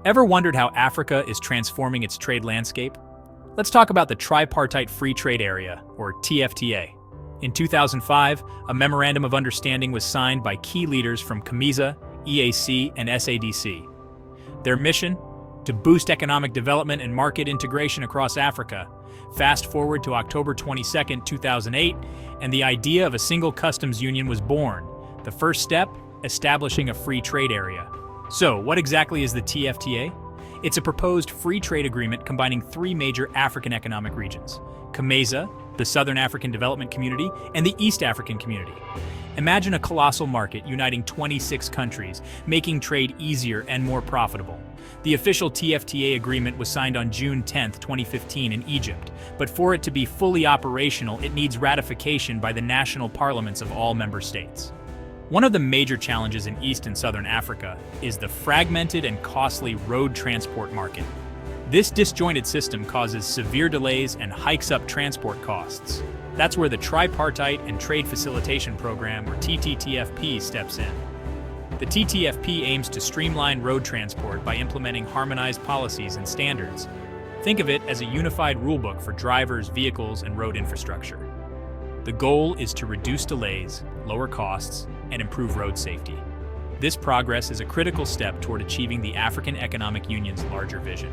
Ever wondered how Africa is transforming its trade landscape? Let's talk about the Tripartite Free Trade Area, or TFTA. In 2005, a Memorandum of Understanding was signed by key leaders from COMESA, EAC, and SADC. Their mission? To boost economic development and market integration across Africa. Fast forward to October 22, 2008, and the idea of a single customs union was born. The first step? Establishing a free trade area. So, what exactly is the TFTA? It's a proposed free trade agreement combining three major African economic regions: COMESA, the Southern African Development Community, and the East African Community. Imagine a colossal market uniting 26 countries, making trade easier and more profitable. The official TFTA agreement was signed on June 10, 2015 in Egypt, but for it to be fully operational, it needs ratification by the national parliaments of all member states. One of the major challenges in East and Southern Africa is the fragmented and costly road transport market. This disjointed system causes severe delays and hikes up transport costs. That's where the Tripartite and Trade Facilitation Program, or TTTFP, steps in. The TTFP aims to streamline road transport by implementing harmonized policies and standards. Think of it as a unified rulebook for drivers, vehicles, and road infrastructure. The goal is to reduce delays, lower costs, and improve road safety. This progress is a critical step toward achieving the African Economic Union's larger vision.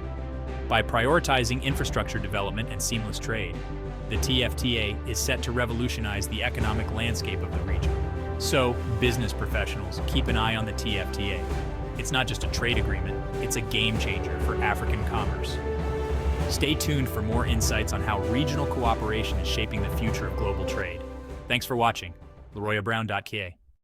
By prioritizing infrastructure development and seamless trade, the TFTA is set to revolutionize the economic landscape of the region. So, business professionals, keep an eye on the TFTA. It's not just a trade agreement, it's a game changer for African commerce. Stay tuned for more insights on how regional cooperation is shaping the future of global trade. Thanks for watching. LeRoyabrown.ka